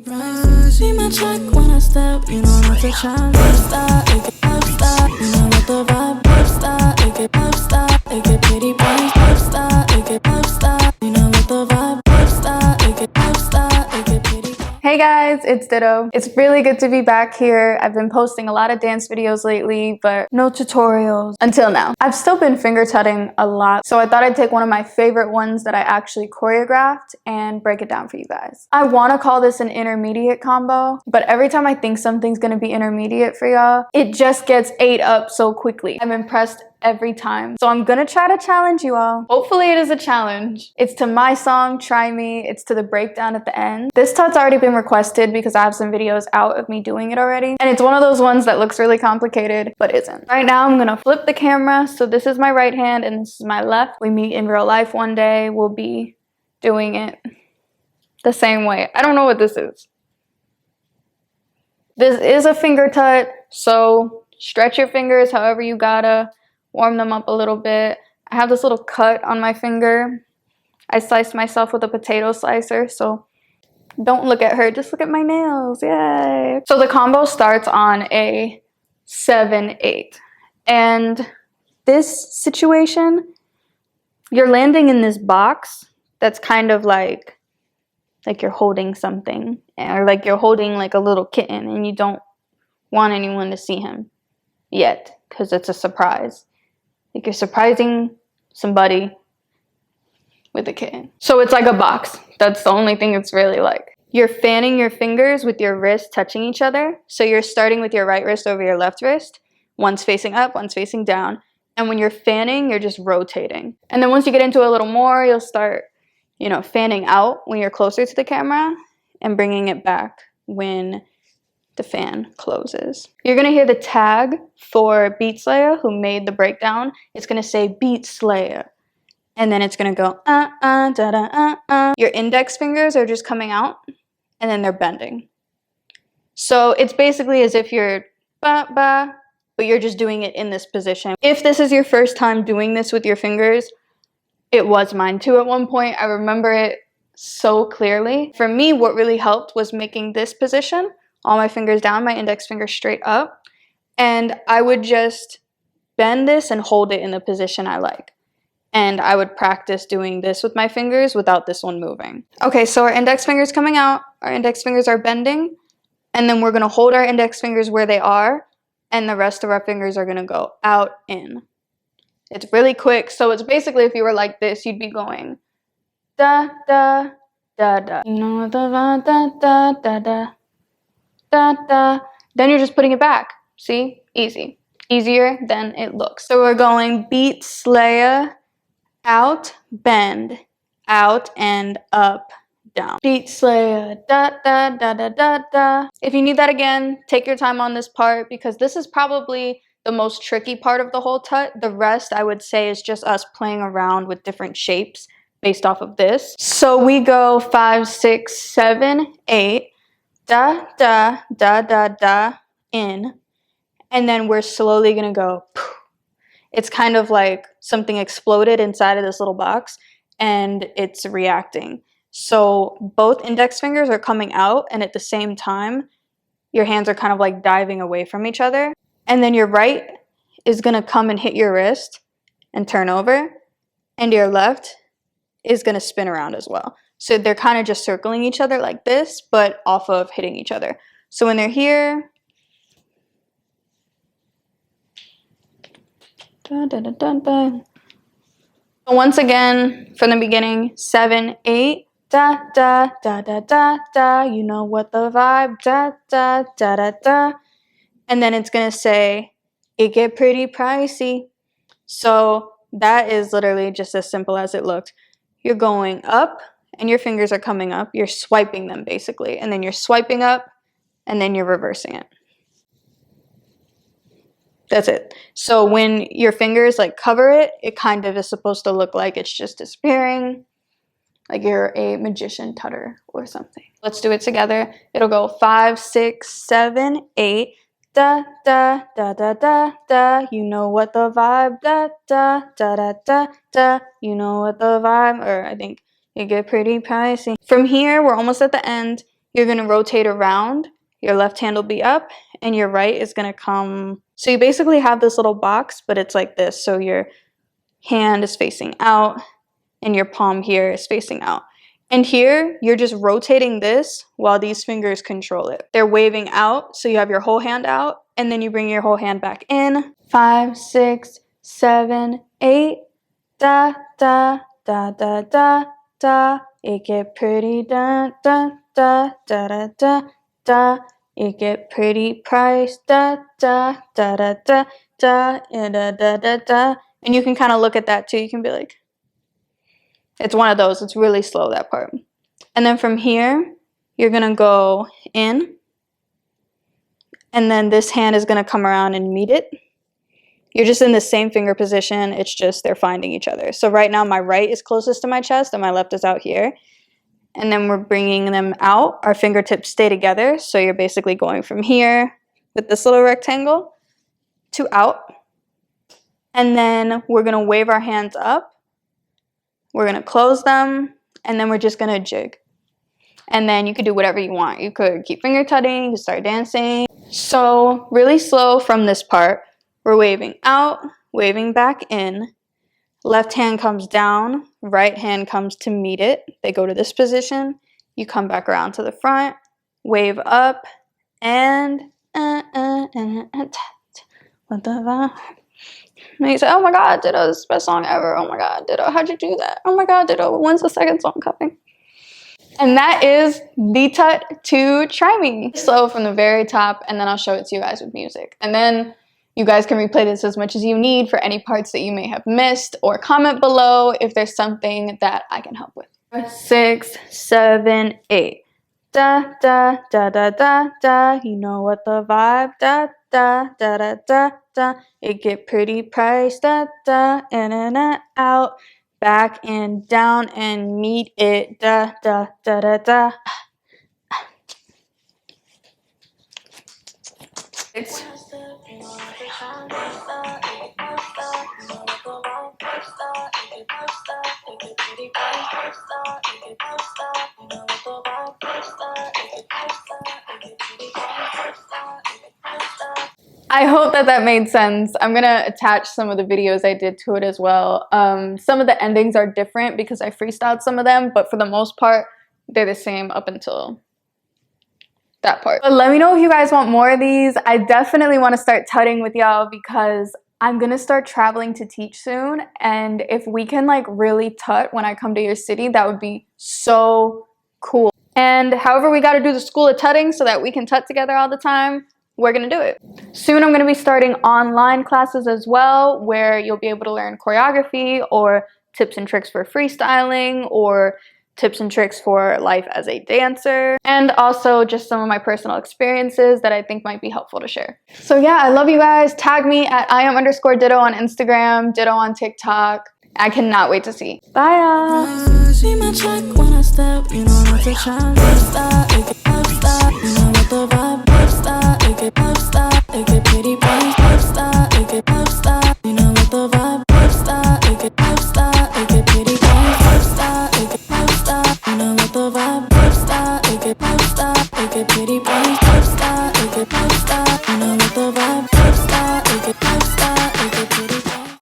See my check when I step, you know not to challenge. Lifestyle, it get lifestyle, you know what the vibe. Lifestyle, it get lifestyle, it get pretty price. Lifestyle, it get lifestyle, you know what the vibe. Lifestyle, it get lifestyle, it get pretty. Hey guys, it's Ditto. It's really good to be back here. I've been posting a lot of dance videos lately, but no tutorials until now. I've still been finger tutting a lot, so I thought I'd take one of my favorite ones that I actually choreographed and break it down for you guys. I want to call this an intermediate combo, but every time I think something's going to be intermediate for y'all, it just gets ate up so quickly. I'm impressed every time. So I'm gonna try to challenge you all. Hopefully it is a challenge. It's to my song, Try Me. It's to the breakdown at the end. This tut's already been requested because I have some videos out of me doing it already. And it's one of those ones that looks really complicated, but isn't. Right now I'm gonna flip the camera. So this is my right hand and this is my left. We meet in real life one day. We'll be doing it the same way. I don't know what this is. This is a finger tut, so stretch your fingers however you gotta. Warm them up a little bit. I have this little cut on my finger. I sliced myself with a potato slicer, so don't look at her, just look at my nails, yay. So the combo starts on a 7-8. And this situation, you're landing in this box that's kind of like you're holding something, or like you're holding like a little kitten and you don't want anyone to see him yet because it's a surprise. Like you're surprising somebody with a kitten. So it's like a box. That's the only thing it's really like. You're fanning your fingers with your wrists touching each other. So you're starting with your right wrist over your left wrist. One's facing up, one's facing down. And when you're fanning, you're just rotating. And then once you get into a little more, you'll start, fanning out when you're closer to the camera and bringing it back when the fan closes. You're gonna hear the tag for Beat Slayer, who made the breakdown. It's gonna say Beat Slayer, and then it's gonna go da-da, Your index fingers are just coming out, and then they're bending. So it's basically as if you're ba, but you're just doing it in this position. If this is your first time doing this with your fingers, it was mine too at one point. I remember it so clearly. For me, what really helped was making this position. All my fingers down, my index finger straight up. And I would just bend this and hold it in the position I like. And I would practice doing this with my fingers without this one moving. Okay, so our index finger's coming out, our index fingers are bending, and then we're gonna hold our index fingers where they are, and the rest of our fingers are gonna go out, in. It's really quick, so it's basically if you were like this, you'd be going da, da, da, da. You know the da, da, da, da. Da, da. Then you're just putting it back. See? Easy. Easier than it looks. So we're going Beat Slayer, out, bend, out and up, down. Beat Slayer, da, da, da, da, da, da. If you need that again, take your time on this part because this is probably the most tricky part of the whole tut. The rest, I would say, is just us playing around with different shapes based off of this. So we go 5, 6, 7, 8. Da, da, da, da, da, in. And then we're slowly gonna go, poof. It's kind of like something exploded inside of this little box and it's reacting. So both index fingers are coming out and at the same time, your hands are kind of like diving away from each other. And then your right is gonna come and hit your wrist and turn over. And your left is gonna spin around as well. So they're kind of just circling each other like this, but off of hitting each other. So when they're here, da, da, da, da, da. So once again, from the beginning, 7, 8, da, da, da, da, da, da, you know what the vibe, da, da, da, da, da. And then it's gonna say, it get pretty pricey. So that is literally just as simple as it looked. You're going up, and your fingers are coming up, you're swiping them basically, and then you're swiping up, and then you're reversing it. That's it. So when your fingers like cover it, it kind of is supposed to look like it's just disappearing, like you're a magician tutter or something. Let's do it together. It'll go 5, 6, 7, 8, da, da, da, da, da, da, you know what the vibe, da, da, da, da, da, da, you know what the vibe, or I think it get pretty pricey. From here, we're almost at the end. you're gonna rotate around. Your left hand will be up and your right is gonna come. So you basically have this little box, but it's like this. So your hand is facing out and your palm here is facing out. And here, you're just rotating this while these fingers control it. They're waving out, so you have your whole hand out, and then you bring your whole hand back in. 5, 6, 7, 8. Da, da, da, da, da, da. It get pretty da, da, da, da, da, da, da. It get pretty priced da, da, da, da, da, da, da, da, da, da. And you can kind of look at that too. You can be like, it's one of those. It's really slow, that part. And then from here, you're going to go in. And then this hand is going to come around and meet it. You're just in the same finger position. It's just they're finding each other. So right now, my right is closest to my chest and my left is out here. And then we're bringing them out. Our fingertips stay together. So you're basically going from here with this little rectangle to out. And then we're going to wave our hands up. We're going to close them, and then we're just going to jig. And then you could do whatever you want. You could keep finger tutting, you could start dancing. So really slow from this part. We're waving out, waving back in. Left hand comes down, right hand comes to meet it. They go to this position. You come back around to the front, wave up, and what the vibe? And he said, oh my God, Dytto, this is the best song ever. Oh my God, Dytto, how'd you do that? Oh my God, Dytto, when's the second song coming? And that is the tut to Try Me. Slow from the very top, and then I'll show it to you guys with music. And then you guys can replay this as much as you need for any parts that you may have missed, or comment below if there's something that I can help with. 6, 7, 8. Da, da, da, da, da, da. You know what the vibe. Da, da, da, da, da, da. It get pretty priced. Da, da, in and out. Back and down and meet it. Da, da, da, da, da. It's I hope that made sense. I'm gonna attach some of the videos I did to it as well. Some of the endings are different because I freestyled some of them, but for the most part, they're the same up until that part. But let me know if you guys want more of these. I definitely want to start tutting with y'all because I'm gonna start traveling to teach soon, and if we can like really tut when I come to your city, that would be so cool. And however we got to do the school of tutting so that we can tut together all the time, we're gonna do it. Soon I'm gonna be starting online classes as well, where you'll be able to learn choreography or tips and tricks for freestyling or tips and tricks for life as a dancer, and also just some of my personal experiences that I think might be helpful to share. So yeah, I love you guys. Tag me at @Iam_Dytto on Instagram, Dytto on TikTok. I cannot wait to see. Bye y'all. See my check when I step, you know not to try lifestyle, it get lifestyle, you know what the vibe lifestyle, it get lifestyle, it get pretty